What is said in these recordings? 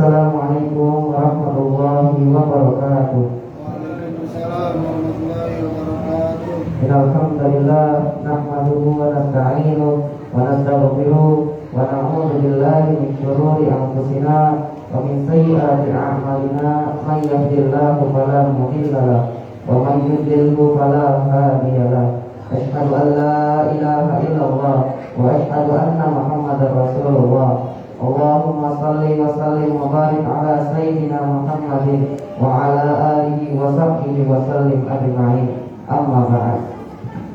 Assalamualaikum warahmatullahi wabarakatuh. Waalaikumsalam warahmatullahi wabarakatuh. Alhamdulillah nahmaduhu wa nasta'inuhu wa nastaghfiruh wa na'udzu billahi min shururi anfusina wa min sayyiati a'malina may yahdihillahu fala mudilla lahu wa may yudlilhu fala hadiya lahu. Asyhadu an la ilaha illallah wa asyhadu anna Muhammadar Rasulullah. Allahumma salli wa sallim wa barik ala sayyidina Muhammadin wa ala alihi wa sahbihi wa sallim ajma'in. Amma ba'd.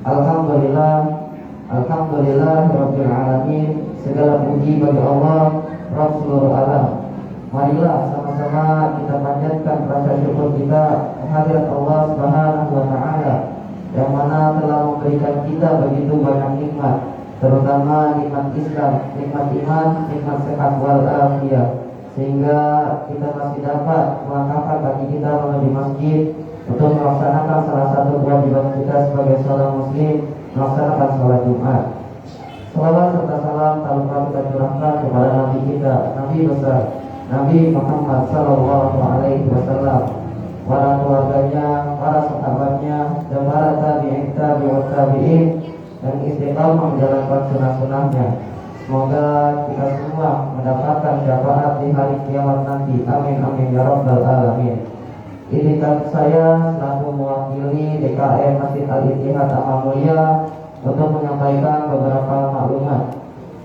Alhamdulillah rabbil alamin. Segala puji bagi Allah Rabb seluruh alam. Marilah sama-sama kita panjatkan rasa syukur kita kehadirat Allah Subhanahu wa taala yang mana telah memberikan kita begitu banyak nikmat, terutama nikmat Islam, nikmat iman, nikmat sehat wal afiyah, sehingga kita masih dapat melangkahkan kaki kita menuju masjid untuk melaksanakan salah satu kewajiban kita sebagai seorang muslim, melaksanakan sholat Jumat. Salawat serta salam tak lupa kita curahkan kepada Nabi kita, Nabi besar, Nabi Muhammad sallallahu alaihi wasallam, para keluarganya, para sahabatnya, dan para tabi'in dan istiqamah menjalankan sunnah-sunnahnya. Semoga kita semua mendapatkan syafaat di hari kiamat nanti. Amin amin ya rabbal alamin. Izinkan saya selaku mewakili DKM Masjid Al-Ittihad Amal Mulia untuk menyampaikan beberapa maklumat.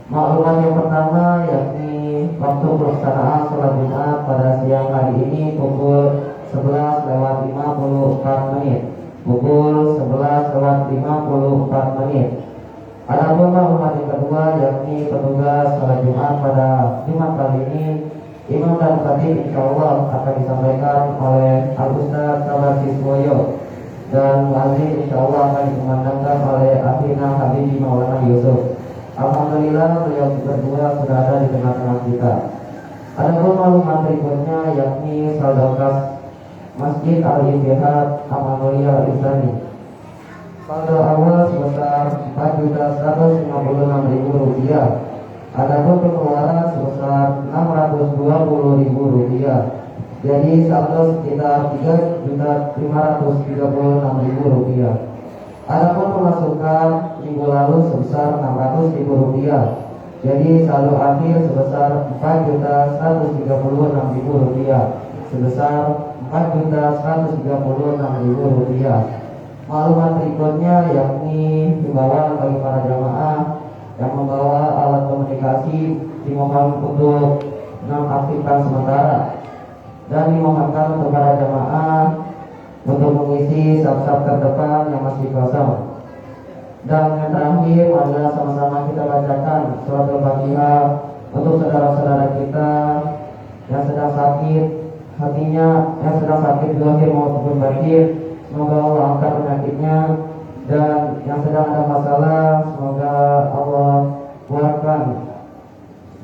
Maklumat yang pertama yakni waktu pelaksanaan sholat Jumat pada siang hari ini pukul 11:54 menit. Pukul 11:54 menit. Adapun maklumat yang kedua yakni petugas sholat Jumat pada Jumat kali ini, imam dan khatib insyaallah akan disampaikan oleh Al-Ustaz Sabar Siswoyo, dan muadzin insyaallah akan dikumandangkan oleh Akhina Habibi Maulana Yusuf. Alhamdulillah beliau berdua sudah ada di tengah-tengah kita. Adapun maklumat berikutnya yakni saldo kas Masjid Al-Ittihad Amal Mulia Al-Islami. Saldo awal sebesar Rp4.156.000. Adapun pengeluaran sebesar Rp620.000. Jadi saldo sekitar Rp3.536.000. Adapun pemasukan minggu lalu sebesar Rp600.000. Jadi saldo akhir sebesar Rp4.136.000. Sebesar Rp4.136.000. Maklumat berikutnya yakni himbauan bagi para jamaah yang membawa alat komunikasi dimohon untuk nonaktifkan sementara, dan dimohonkan untuk para jamaah untuk mengisi saf-saf terdepan yang masih kosong. Dan yang terakhir, marilah sama-sama kita bacakan surat Al-Fatihah untuk saudara-saudara kita yang sedang sakit hatinya, yang sedang sakit zahir maupun batin. Semoga Allah angkat penyakitnya, dan yang sedang ada masalah semoga Allah kuatkan,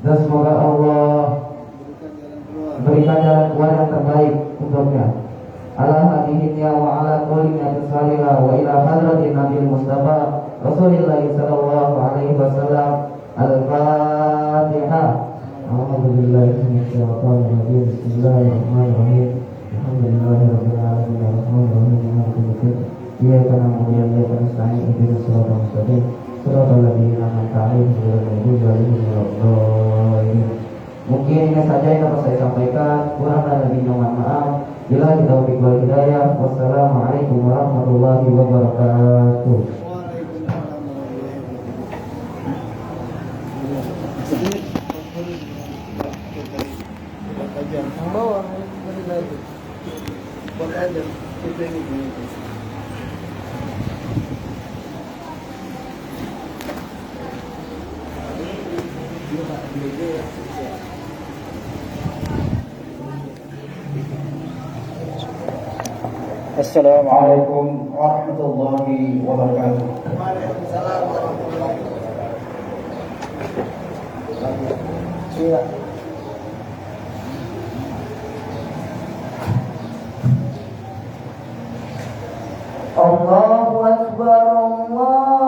dan semoga Allah berikan jalan keluar yang terbaik untuknya. Ala hadihnya wa ala kulli niyatin salihah wa ila hadratin Nabi Mustafa Rasulullah sallallahu alaihi wasallam. Al-Fatihah. A'udzubillahi minasyaitonir rajim. Bismillahirrahmanirrahim. Alhamdulillahirabbil alamin arrahmanirrahim maliki yaumiddin. Iyyaka na'budu wa iyyaka nasta'in ihdinas siratal mustaqim siratal ladzina an'amta 'alaihim ghairil maghdubi 'alaihim waladdallin. Mungkin ini saja yang dapat saya sampaikan. Kurang dan lebihnya mohon maaf. Bila taufiq wal hidayah. Wassalamualaikum warahmatullahi wabarakatuh. Assalamualaikum warahmatullahi wabarakatuh. Waalaikumsalam warahmatullahi wabarakatuh. Allahu Akbar, Allahu Akbar.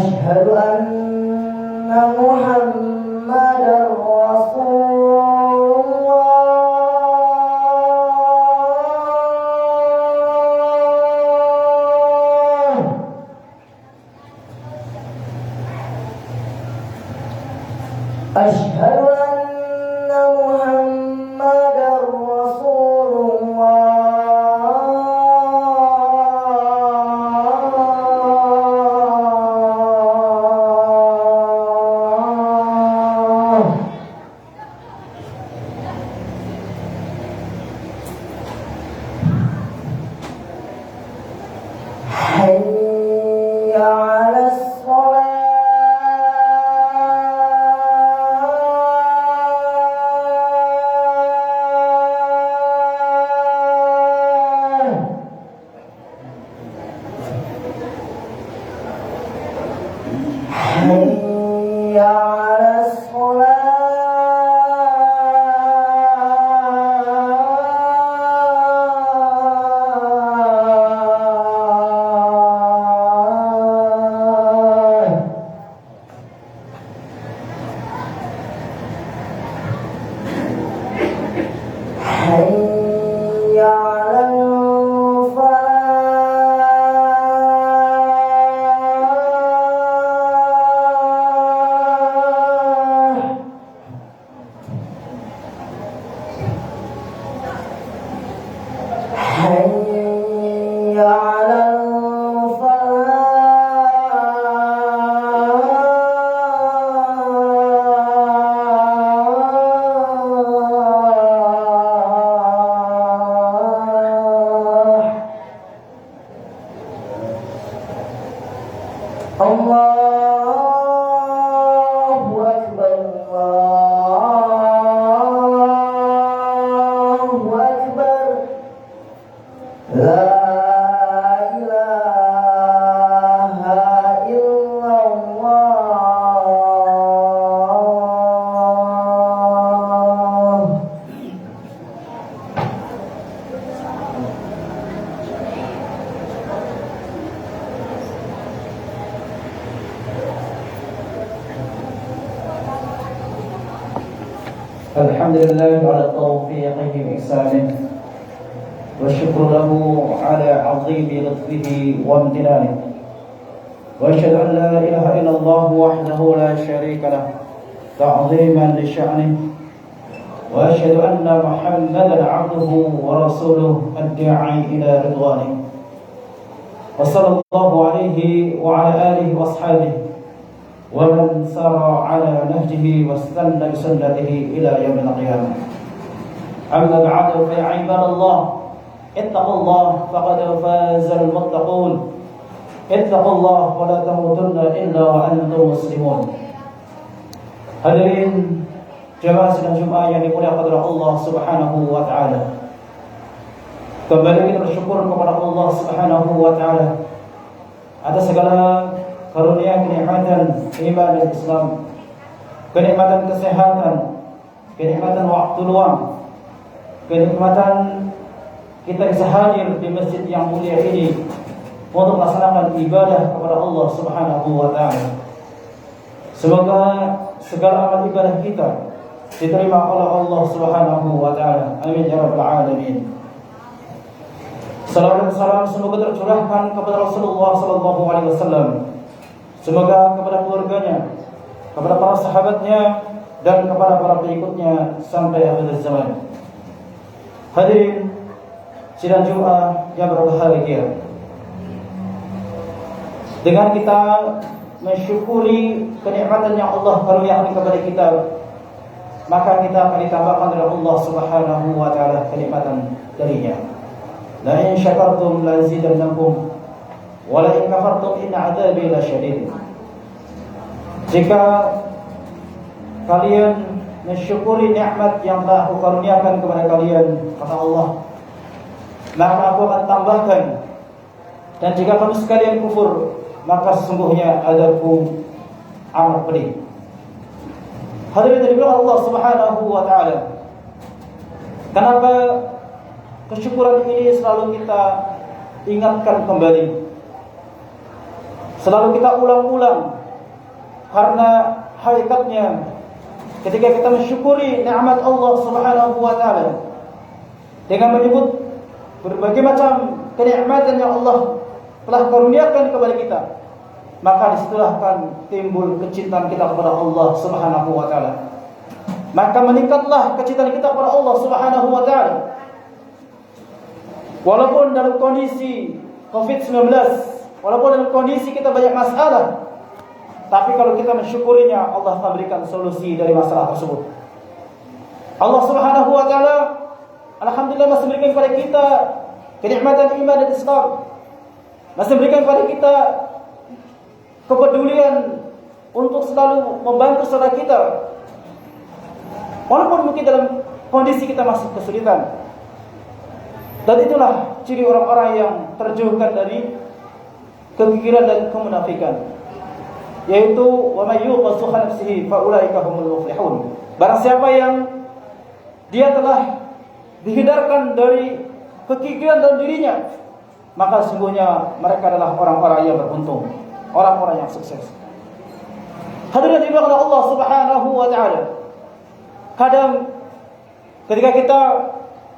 أشهد أن محمدا رسول الله. أشهد أن محمدا رسول الله. حي على الصلاة. حي على الصلاة. حي على الفلاح. حي على الفلاح. الله أكبر الله أكبر لا إله إلا الله. الحمد لله على توفيقه وإحسانه، والشكر له على عظيم لطفه وامتنانه، وأشهد أن لا إله إلا الله وحده لا شريك له تعظيما لشأنه، وأشهد أن محمدا عبده ورسوله الداعي إلى رضوانه، وصلى الله عليه وعلى آله وأصحابه ومن سار على نهجه واستنى بسنته إلى يوم القيامة. أما بعد فيا عباد الله، اتقوا الله فقد فاز المتقون. اتقوا الله ولا تموتن إلا وأنتم مسلمون. Hadirin jemaah sidang Jumat yang dimuliakan oleh Allah Subhanahu wa taala. Kembali kita bersyukur kepada Allah Subhanahu wa taala atas segala karunia kenikmatan iman dan Islam, kenikmatan kesehatan, kenikmatan waktu luang, kenikmatan kita bisa hadir di masjid yang mulia ini untuk melaksanakan ibadah kepada Allah Subhanahu wa taala. Semoga segala amal ibadah kita diterima oleh Allah Subhanahu wa taala. Amin ya rabbal alamin. Salawat dan salam semoga tercurahkan kepada Rasulullah sallallahu alaihi wasallam. Semoga kepada keluarganya, kepada para sahabatnya, dan kepada para pengikutnya sampai akhir zaman. Hadirin sidang Jumat yang berbahagia, dengan kita mensyukuri kenikmatan yang Allah karuniakan kepada kita, maka kita akan ditambahkan oleh Allah Subhanahu wa taala kenikmatan darinya. La in syakartum la azidannakum wa la in kafartum inna 'adzabi lasyadid. Jika kalian mensyukuri nikmat yang telah Aku karuniakan kepada kalian, kata Allah, maka Aku akan tambahkan. Dan jika kamu sekalian kufur, maka sesungguhnya azabku amat pedih. Hadirin dari Allah Subhanahu wa taala. Kenapa kesyukuran ini selalu kita ingatkan kembali? selalu kita ulang-ulang, karena hakikatnya ketika kita mensyukuri nikmat Allah Subhanahu wa taala dengan menyebut berbagai macam kenikmatan yang Allah telah karuniakan kepada kita, maka disitulah akan timbul kecintaan kita kepada Allah Subhanahu wa taala. Maka meningkatlah kecintaan kita kepada Allah Subhanahu wa taala. Walaupun dalam kondisi Covid-19, walaupun dalam kondisi kita banyak masalah, tapi kalau kita mensyukurinya, Allah akan berikan solusi dari masalah tersebut. Allah Subhanahu wa taala alhamdulillah masih memberikan kepada kita kenikmatan iman dan Islam. Masih memberikan kepada kita kepedulian untuk selalu membantu saudara kita, walaupun mungkin dalam kondisi kita masih kesulitan. Dan itulah ciri orang-orang yang terjauhkan dari kekikiran dan kemunafikan, yaitu wa may yuqassuha nafsihi fa ulaika humul muflihun. Barang siapa yang dia telah dihindarkan dari kekikiran dalam dirinya, maka sesungguhnya mereka adalah orang-orang yang beruntung, orang-orang yang sukses. Hadirin dimuliakan Allah Subhanahu wa taala. Kadang ketika kita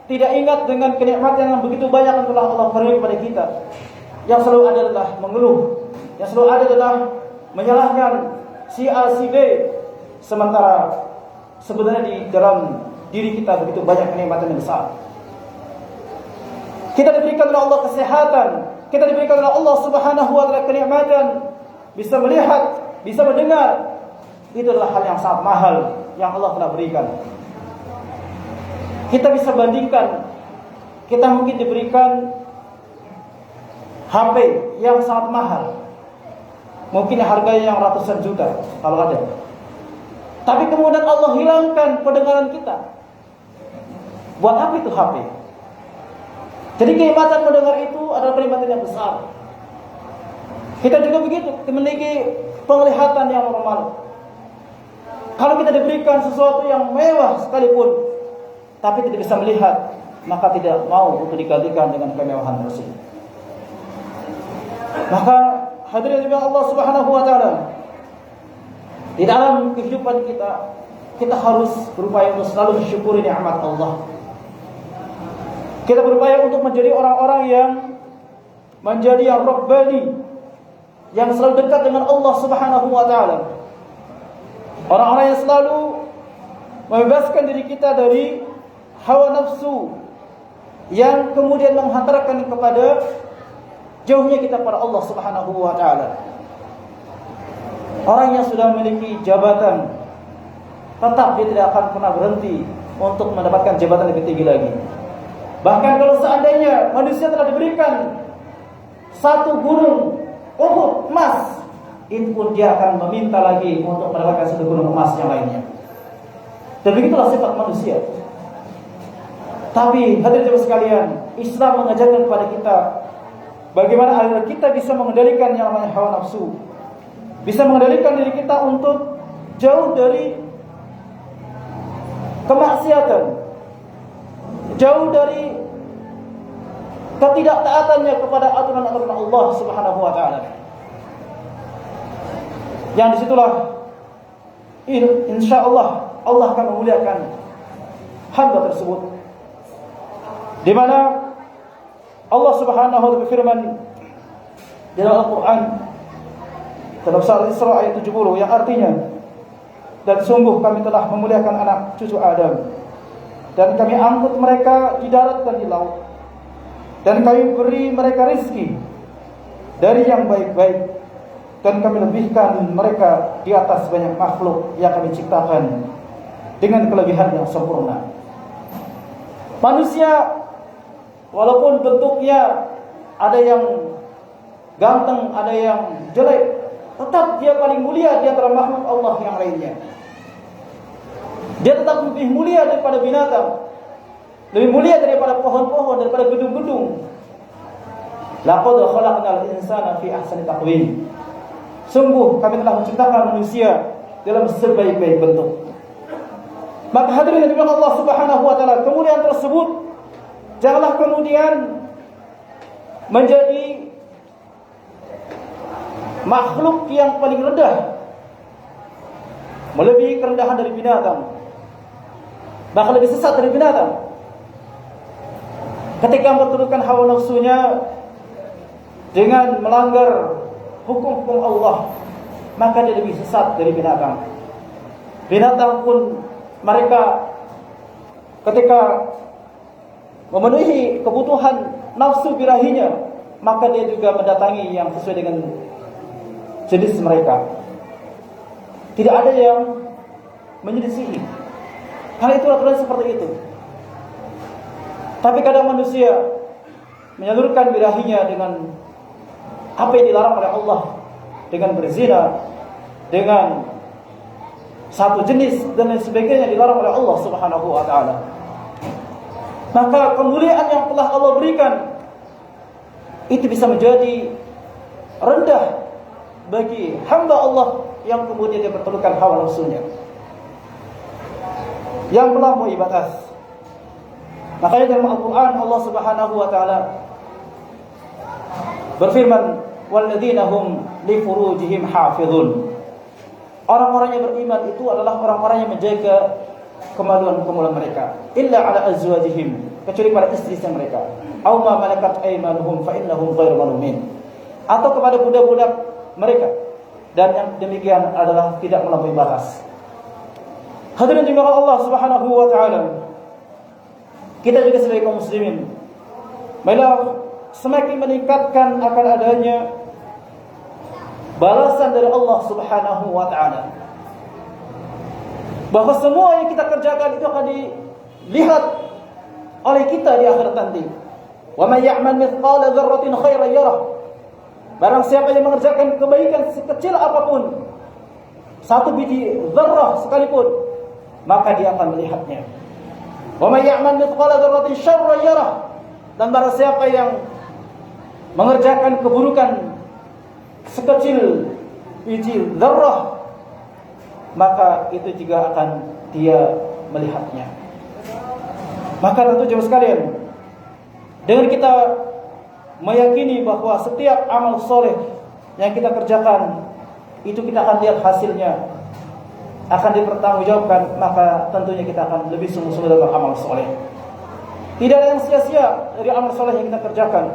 tidak ingat dengan kenikmatan yang begitu banyak yang telah Allah beri kepada kita, yang selalu ada adalah mengeluh, yang selalu ada adalah menyalahkan si A si B, sementara sebenarnya di dalam diri kita begitu banyak kenikmatan yang besar. Kita diberikan oleh Allah kesehatan, kita diberikan oleh Allah Subhanahu wa taala kenikmatan bisa melihat, bisa mendengar. Itu adalah hal yang sangat mahal yang Allah telah berikan. Kita bisa bandingkan, kita mungkin diberikan HP yang sangat mahal, mungkin harganya yang ratusan juta kalau ada, tapi kemudian Allah hilangkan pendengaran kita. Buat apa itu HP? Jadi kenikmatan mendengar itu adalah kenikmatan yang besar. Kita juga begitu, memiliki penglihatan yang normal. Kalau kita diberikan sesuatu yang mewah sekalipun, tapi tidak bisa melihat, maka tidak mau untuk digantikan dengan kemewahan tersebut. Maka hadirin yang Allah Subhanahu wa taala, di dalam kehidupan kita, kita harus berupaya untuk selalu mensyukuri nikmat Allah. Kita berupaya untuk menjadi orang-orang yang menjadi yang Rabbani, yang selalu dekat dengan Allah Subhanahu wa taala. Orang-orang yang selalu membebaskan diri kita dari hawa nafsu yang kemudian menghantarkan kepada jauhnya kita kepada Allah Subhanahu wa taala. Orang yang sudah memiliki jabatan, tetap dia tidak akan pernah berhenti untuk mendapatkan jabatan lebih tinggi lagi. Bahkan kalau seandainya manusia telah diberikan satu gunung Uhud emas, itu pun dia akan meminta lagi untuk mendapatkan satu gunung emas yang lainnya. Dan begitulah sifat manusia. Tapi hadirin sekalian, Islam mengajarkan kepada kita bagaimana agar kita bisa mengendalikan yang namanya hawa nafsu, bisa mengendalikan diri kita untuk jauh dari kemaksiatan, jauh dari ketidaktaatannya kepada aturan-aturan Allah Subhanahu wa taala. Yang disitulah insyaallah Allah akan memuliakan hamba tersebut, di mana Allah Subhanahu wa taala berfirman di dalam Al-Qur'an dalam surah Al-Isra ayat 70 yang artinya, dan sungguh kami telah memuliakan anak cucu Adam, dan kami angkut mereka di darat dan di laut, dan kami beri mereka rizki dari yang baik-baik, dan kami lebihkan mereka di atas banyak makhluk yang kami ciptakan dengan kelebihan yang sempurna. Manusia walaupun bentuknya ada yang ganteng, ada yang jelek, tetap dia paling mulia di antara makhluk Allah yang lainnya. Dia tetap lebih mulia daripada binatang, lebih mulia daripada pohon-pohon, daripada gedung-gedung. Laqad khalaqnal insana fi ahsani taqwim. Sungguh kami telah menciptakan manusia dalam sebaik-baik bentuk. Maka hadirin yang Allah Subhanahu wa taala, kemuliaan tersebut janganlah kemudian menjadi makhluk yang paling rendah, melebihi kerendahan dari binatang, bahkan lebih sesat dari binatang. Ketika memperturutkan hawa nafsunya dengan melanggar hukum-hukum Allah, maka dia lebih sesat dari binatang. Binatang pun mereka ketika memenuhi kebutuhan nafsu birahinya, maka dia juga mendatangi yang sesuai dengan jenis mereka. Tidak ada yang menyelisihi, karena itu aturan seperti itu. Tapi kadang manusia menyalurkan birahinya dengan apa yang dilarang oleh Allah, dengan berzina, dengan satu jenis dan lain sebagainya dilarang oleh Allah Subhanahu wa taala. Maka kemuliaan yang telah Allah berikan itu bisa menjadi rendah bagi hamba Allah yang kemudian dia berpelukan hawa nafsunya yang melampaui batas. Makanya dalam Al-Quran Allah Subhanahu wa taala berfirman, "Walladzina hum li furujihim hafizun." Orang-orang yang beriman itu adalah orang-orang yang menjaga kemaluan-kemaluan mereka, illa ala azwajihim, kecuali pada istri-istri mereka, aw ma malakat aymanuhum fa innahum ghairu malumin, atau kepada budak-budak mereka, dan yang demikian adalah tidak melampaui batas. Hadirin jemaah Allah Subhanahu wa taala, kita juga sebagai kaum muslimin malah semakin meningkatkan akan adanya balasan dari Allah Subhanahu wa taala, bahwa semua yang kita kerjakan itu akan dilihat oleh kita di akhirat nanti. Wa may ya'mal mithqala dzarratin khairan yarah. Barang siapa yang mengerjakan kebaikan sekecil apapun, satu biji zarrah sekalipun, maka dia akan melihatnya. Wa may ya'mal mithqala dzarratin syarran yarah. Dan barang siapa yang mengerjakan keburukan sekecil biji zarrah, maka itu juga akan dia melihatnya. Maka tentu jemaah sekalian, dengan kita meyakini bahwa setiap amal soleh yang kita kerjakan itu kita akan lihat hasilnya, akan dipertanggungjawabkan, maka tentunya kita akan lebih sungguh-sungguh dalam amal soleh. Tidak ada yang sia-sia dari amal soleh yang kita kerjakan,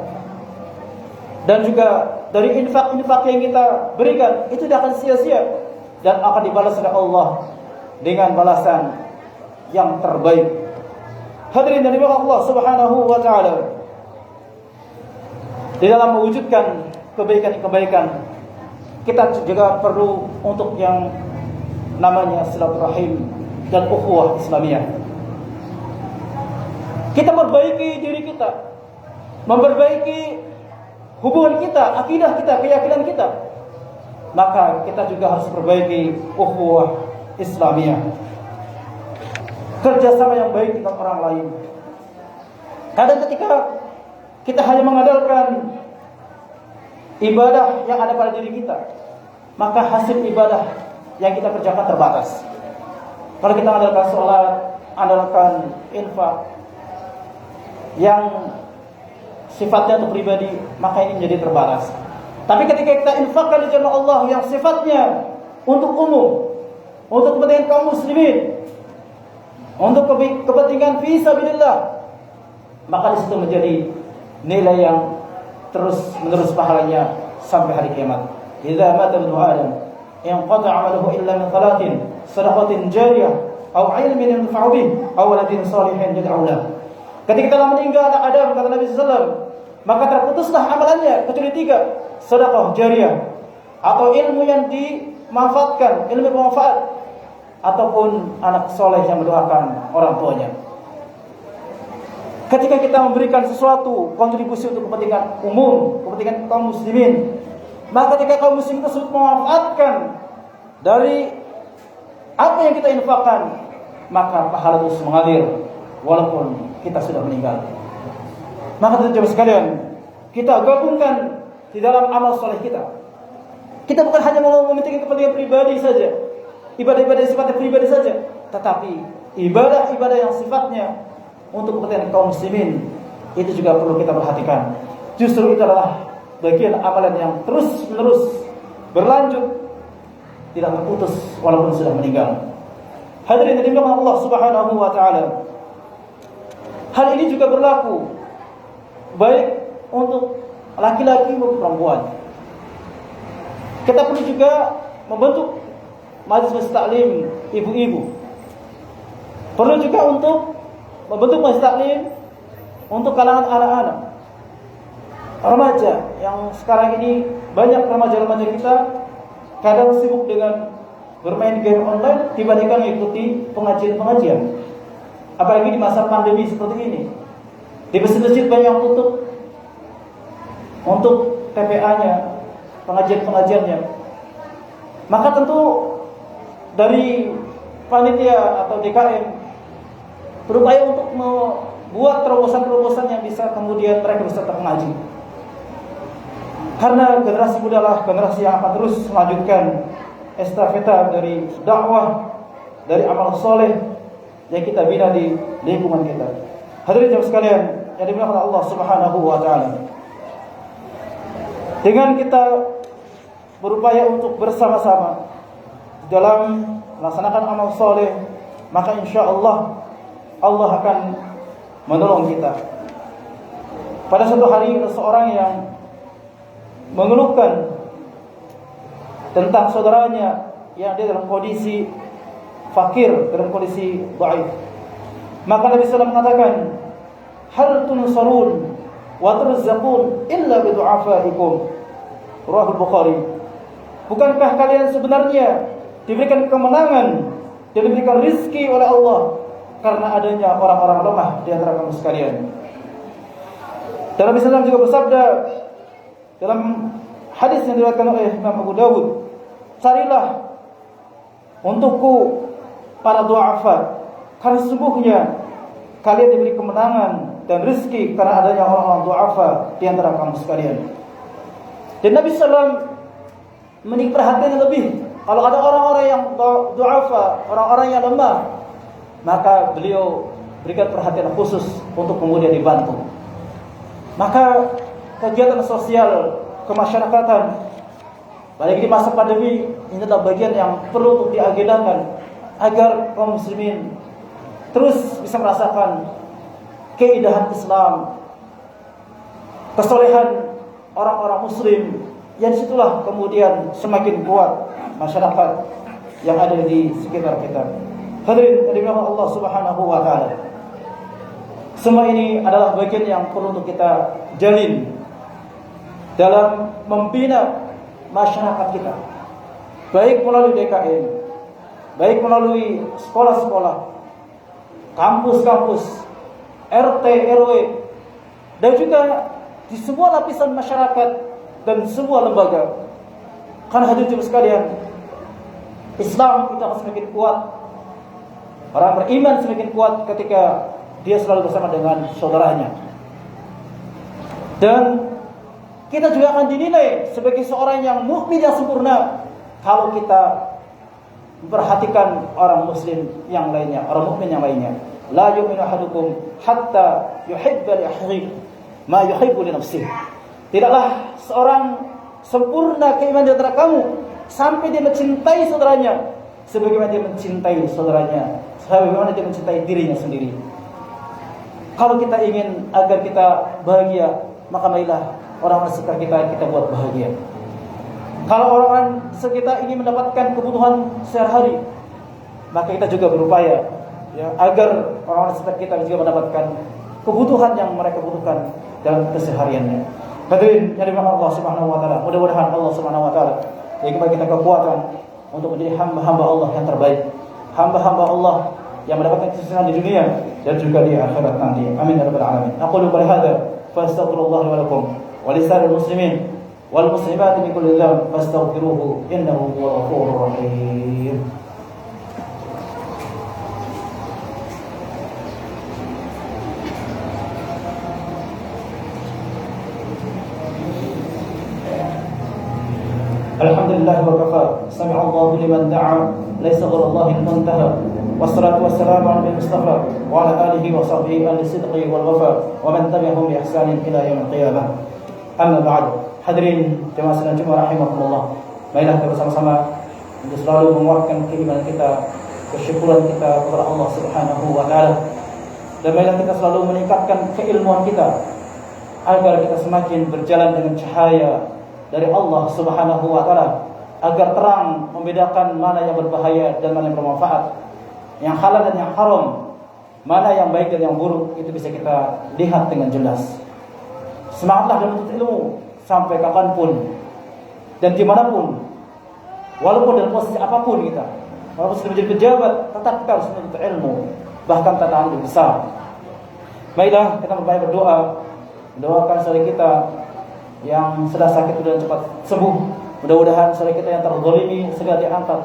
dan juga dari infak-infak yang kita berikan itu tidak akan sia-sia dan akan dibalas oleh Allah dengan balasan yang terbaik. Hadirin dari Allah Subhanahu wa taala, di dalam mewujudkan kebaikan-kebaikan, kita juga perlu untuk yang namanya silaturahim dan ukhuwah Islamiyah. Kita memperbaiki diri kita, memperbaiki hubungan kita, akidah kita, keyakinan kita, maka kita juga harus perbaiki ukhuwah Islamiyah, kerjasama yang baik dengan orang lain. Kadang ketika kita hanya mengandalkan ibadah yang ada pada diri kita, maka hasil ibadah yang kita kerjakan terbatas. Kalau kita mengandalkan sholat, andalkan infak yang sifatnya untuk pribadi, maka ini menjadi terbatas. Tapi ketika kita infakkan di jalan Allah yang sifatnya untuk umum, untuk kepentingan kaum muslimin, untuk kepentingan fi sabilillah, maka di situ menjadi nilai yang terus menerus pahalanya sampai hari kiamat. Idza mata ibnu Adam inqata 'amaluhu illa min thalathin, shadaqatin jariyah, aw 'ilmin yanfa'u bih, aw waladin shalihin yad'u lahu. Ketika telah meninggal anak Adam, kata Nabi SAW, maka terputuslah amalannya kecuali 3, sedekah jariyah, atau ilmu yang dimanfaatkan, ilmu bermanfaat, ataupun anak soleh yang mendoakan orang tuanya. Ketika kita memberikan sesuatu kontribusi untuk kepentingan umum, kepentingan kaum muslimin, maka ketika kaum muslimin tersebut memanfaatkan dari apa yang kita infakkan, maka pahala terus mengalir walaupun kita sudah meninggal. Maka teman-teman sekalian, kita gabungkan di dalam amal soleh kita. Kita bukan hanya mau mementingkan kepentingan pribadi saja, ibadah-ibadah sifatnya pribadi saja, tetapi ibadah-ibadah yang sifatnya untuk kepentingan kaum muslimin itu juga perlu kita perhatikan. Justru itu adalah bagian amalan yang terus-menerus berlanjut, tidak terputus walaupun sudah meninggal. Hadirin yang dimuliakan Allah Subhanahu wa taala. Hal ini juga berlaku baik untuk laki-laki maupun perempuan. Kita perlu juga membentuk majelis taklim ibu-ibu. Perlu juga untuk membentuk majelis taklim untuk kalangan anak-anak, remaja yang sekarang ini banyak remaja-remaja kita kadang sibuk dengan bermain game online dibandingkan mengikuti pengajian-pengajian. Apalagi di masa pandemi seperti ini, di masjid-masjid banyak yang tutup untuk TPA-nya, pengajian-pengajiannya. Maka tentu dari panitia atau DKM berupaya untuk membuat terobosan-terobosan yang bisa kemudian mereka bisa tetap mengaji. Karena generasi muda lah generasi yang akan terus melanjutkan estafeta dari dakwah, dari amal soleh yang kita bina di lingkungan kita. Hadirin jemaah sekalian yang dimuliakan Allah Subhanahu wa taala. Dengan kita berupaya untuk bersama-sama dalam melaksanakan amal soleh, maka insya Allah Allah akan menolong kita. Pada suatu hari ada seorang yang mengeluhkan tentang saudaranya yang dia dalam kondisi fakir, dalam kondisi dhaif. Maka Nabi SAW mengatakan, hal tunsarun wa turzaqun illa bidu'afaikum. Rawahul Bukhari. Bukankah kalian sebenarnya diberikan kemenangan dan diberikan rizki oleh Allah karena adanya orang-orang lemah di antara kamu sekalian. Dan Nabi SAW juga bersabda dalam hadis yang diriwayatkan oleh Imam Abu Dawud, carilah untukku para du'afa, karena sesungguhnya kalian diberi kemenangan dan rezeki karena adanya orang-orang du'afa di antara kamu sekalian. Dan Nabi SAW menarik perhatian lebih, kalau ada orang-orang yang du'afa, orang-orang yang lemah, maka beliau berikan perhatian khusus untuk kemudian dibantu. Maka kegiatan sosial kemasyarakatan, apalagi di masa pandemi, ini adalah bagian yang perlu untuk diagendakan agar kaum muslimin terus bisa merasakan keindahan Islam, kesolehan orang-orang muslim, yang disitulah kemudian semakin kuat masyarakat yang ada di sekitar kita. Hadirin yang dimuliakan Allah Subhanahu wa taala. Semua ini adalah bagian yang perlu untuk kita jalin dalam membina masyarakat kita, baik melalui DKM, baik melalui sekolah-sekolah, kampus-kampus, RT, RW, dan juga di semua lapisan masyarakat dan semua lembaga. Karena hadirin sekalian, Islam kita akan semakin kuat, orang beriman semakin kuat ketika dia selalu bersama dengan saudaranya. Dan kita juga akan dinilai sebagai seorang yang mukmin yang sempurna kalau kita memperhatikan orang muslim yang lainnya, orang mukmin yang lainnya. La yu'minu ahadukum hatta yuhibba li akhihi ma yuhibbu li nafsihi. Tidaklah seorang sempurna keimanan di antara kamu sampai dia mencintai saudaranya sebagaimana dia mencintai saudaranya, sebagaimana dia mencintai dirinya sendiri. Kalau kita ingin agar kita bahagia, maka marilah orang-orang sekitar kita buat bahagia. Kalau orang-orang sekitar ingin mendapatkan kebutuhan sehari-hari, maka kita juga berupaya ya, agar orang-orang sekitar kita juga mendapatkan kebutuhan yang mereka butuhkan dalam kesehariannya. Hadirin yang dimuliakan Allah Subhanahu wa taala, mudah-mudahan Allah Subhanahu wa taala beri kepada kita kekuatan untuk menjadi hamba-hamba Allah yang terbaik, hamba-hamba Allah yang mendapatkan kesuksesan di dunia dan juga di akhirat nanti. Amin ya rabbal alamin. Aqulu qouli hadza fa astaghfirullah wa lakum wa lisa'iril muslimin wal muslimat min kulli dhanb fastaghfiruhu innahu huwal ghafurur rahim. Alhamdulillah wa kafa, sami'a Allahu liman da'a, laisa ghayrullahi muntaha. Wassalatu wassalamu ala Mustafa wa ala alihi wa sahbihi ahli sidqi wal wafa wa man tabi'ahum bi ihsanin ila yaumil qiyamah. Amma ba'd. Hadirin jemaah sekalian rahimakumullah. Marilah kita bersama-sama untuk selalu menguatkan keimanan kita, kesyukuran kita kepada Allah Subhanahu wa taala. Dan marilah kita selalu meningkatkan keilmuan kita agar kita semakin berjalan dengan cahaya dari Allah Subhanahu wa taala, agar terang membedakan mana yang berbahaya dan mana yang bermanfaat, yang halal dan yang haram, mana yang baik dan yang buruk, itu bisa kita lihat dengan jelas. Semangatlah dalam menuntut ilmu sampai kapanpun dan dimanapun, walaupun dalam posisi apapun kita, walaupun sudah menjadi pejabat, tetap kita harus menuntut ilmu, bahkan tantangan lebih besar. Baiklah, kita berbahaya berdoa, mendoakan saudara kita yang sedang sakit dan cepat sembuh. Mudah-mudahan saudara kita yang terzalimi segera diangkat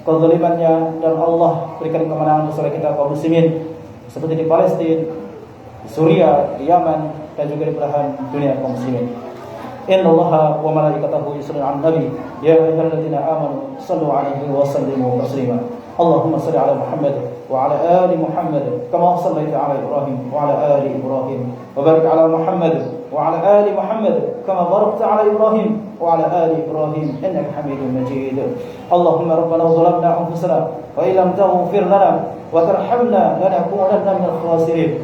kezalimannya, dan Allah berikan kemenangan untuk saudara kita kaum muslimin seperti di Palestina, di Suriah, di Yaman, dan juga di belahan dunia kaum muslimin. Innallaha wa malaikatahu yusholluna 'alan nabi ya ayyuhalladzina amanu shallu 'alaihi wa sallimu taslima. Allahumma shalli 'ala Muhammad wa 'ala ali Muhammad kama shallaita 'ala Ibrahim wa 'ala ali Ibrahim wa barik 'ala Muhammad wa 'ala ali Muhammad kama barakta 'ala Ibrahim wa 'ala ali Ibrahim innaka Hamidum Majid. Allahumma rabbana zalamna anfusana wa illam taghfir lana wa tarhamna lanakunanna minal khasirin.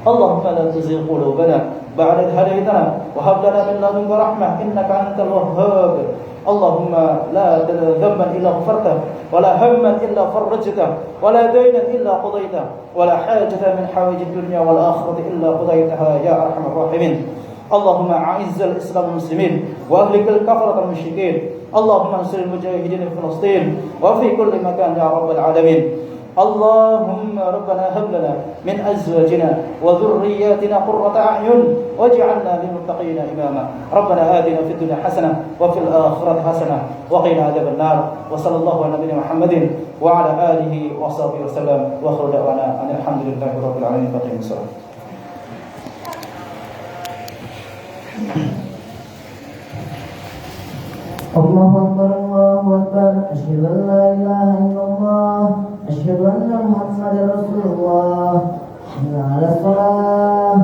Allahumma la tuzigh qulubana ba'da idh hadaytana wa hab lana min ladunka rahmah innaka antal wahhab. Allahumma la tad'a dhanban illa ghafartah wa la hamman illa farajtah wa la daynan illa qadaytah wa la hajatan min hawaij ad-dunya wal akhirati illa qadaytaha ya arhamar rahimin. Allahumma a'izzal Islam wal muslimin wa ahlikal kafarata wal musyrikin. Allahumma ansur al-mujahidin fi Filastin wa fi kulli makan ya rabbal alamin. اللهم ربنا هب لنا من أزواجنا وذرياتنا قرة أعين واجعلنا للمتقين إماما. ربنا آتنا في الدنيا حسنة وفي الآخرة حسنة وقنا عذاب النار. وصلى الله على نبينا محمد وعلى آله وصحبه وسلم وآخر دعوانا أن الحمد لله رب العالمين. فقيم الصلاة. Allahu Akbar, Allahu Akbar, asyhadu an la ilaha illallah, asyhadu anna Muhammadar Rasulullah. Hayya 'alas shalah,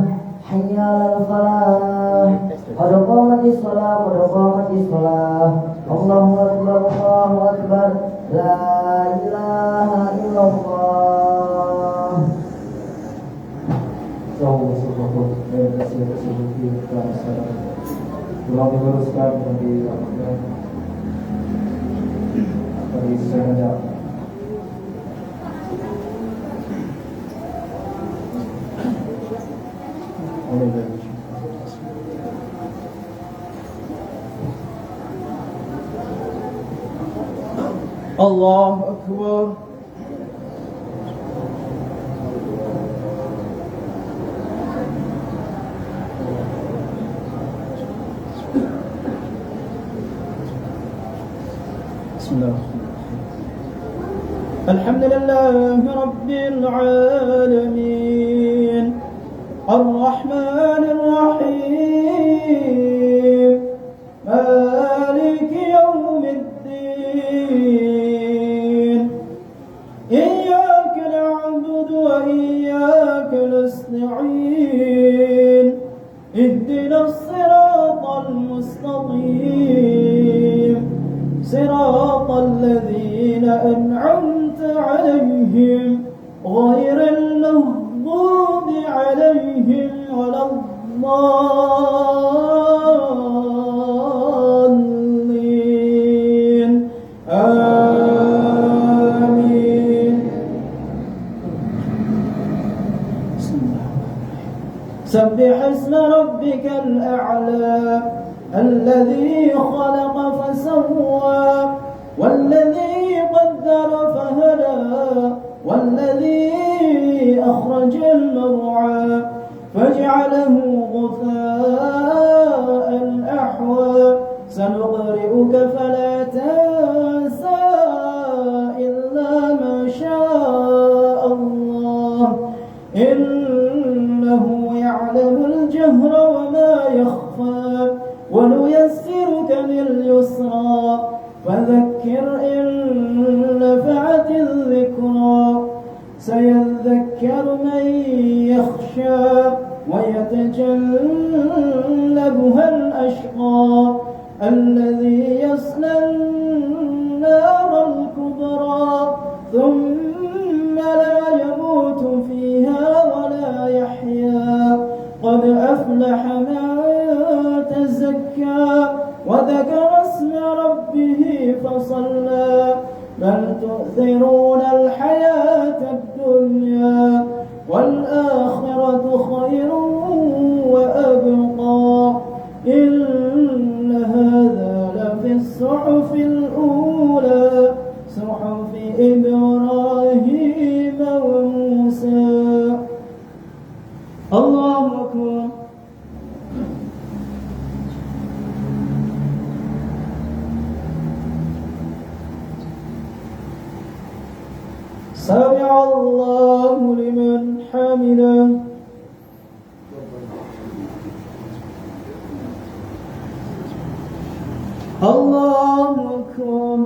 hayya 'alal falah. Qad qamatis shalah, qad qamatis shalah. Allahu Akbar, Allahu Akbar, la ilaha illallah. Tolong diluruskan dan dilakukan bagi saya menjawab. Allahu Akbar. الحمد لله رب العالمين الرحمن الرحيم مالك يوم الدين إياك نعبد وإياك نستعين اهدنا الصراط المستقيم صراط الذين أنعمت عليهم غير المغضوب عليهم ولا الضالين آمين. سبح اسم ربك الأعلى الذي خلق فسوى والذي قدر فهدى والذي أخرج المرعى فجعله غثاء أحوى سنقرئك فلا تنسى إلا ما شاء الله إنه يعلم الجهر وما يخفى ونيسرك لليسرى فذكر إن نفعت الذكرى سيذكر من يخشى ويتجنبها الأشقى الذي يصلى النار الكبرى ثم لا يموت فيها ولا يحيا قد أفلح من تزكى وذكر اسم ربه فصلى بل تؤثرون الحياة الدنيا والآخرة خير وأبقى إن هذا لفي الصحف الأولى صحف إبراهيم وموسى. الله أكبر. سمع الله لمن حمده. الله أكبر.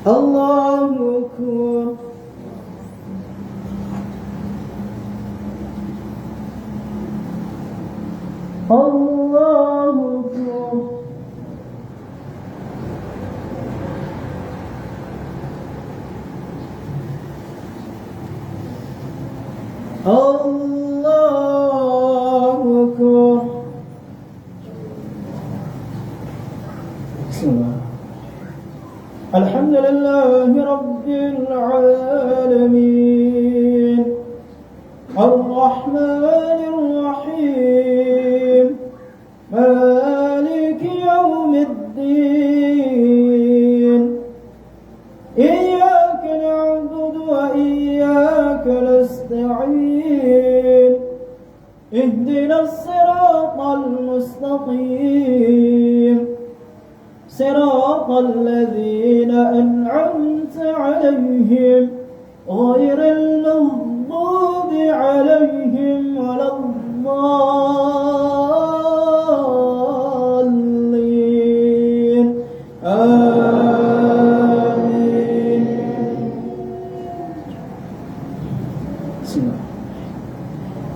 الله أكبر. الله أكبر. الله أكبر. بسم الله. الحمد لله رب العالمين الرحمن الرحيم مالك يوم الدين إياك نعبد وإياك نستعين اهدنا الصراط المستقيم صراط الذين أنعمت عليهم غير المغضوب عليهم ولا الضالين آمين.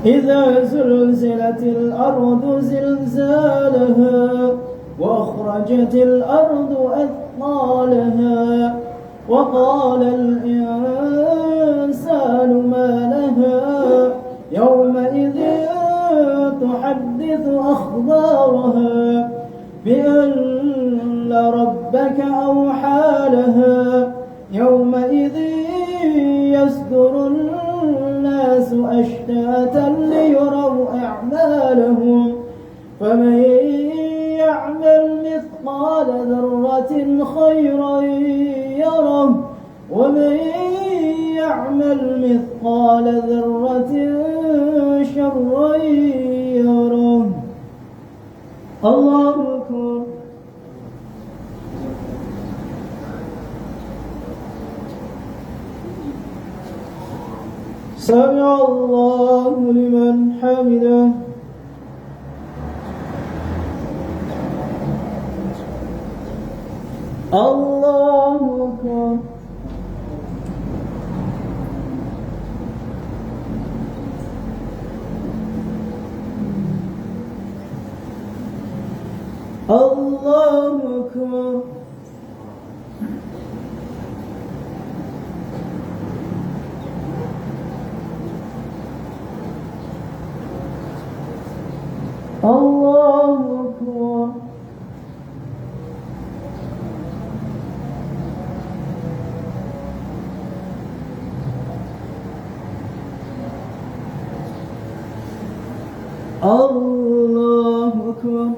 إذا زلزلت الأرض زلزالها وأخرجت الأرض أثقالها وقال الإنسان ما لها يومئذ تحدث أخبارها بأن ربك أوحى لها يومئذ يصدر الناس أشتاتا ليروا أعمالهم فمن يعمل مثقال ذرة خيرا يره ومن يعمل مثقال ذرة شرا يره. الله أكبر. سمع الله لمن حمده. الله أكبر. الله أكبر. الله أكبر. الله أكبر.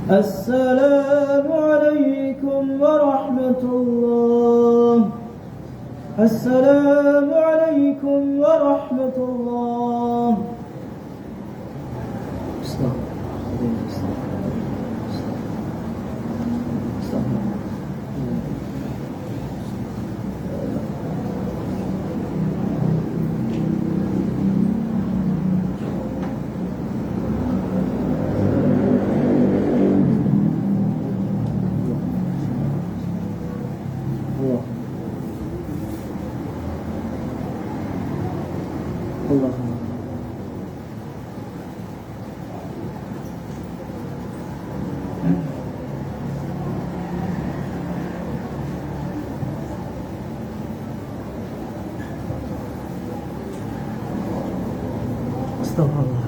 السلام عليكم ورحمة الله. السلام عليكم ورحمة الله. Astagfirullah.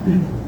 Mm-hmm.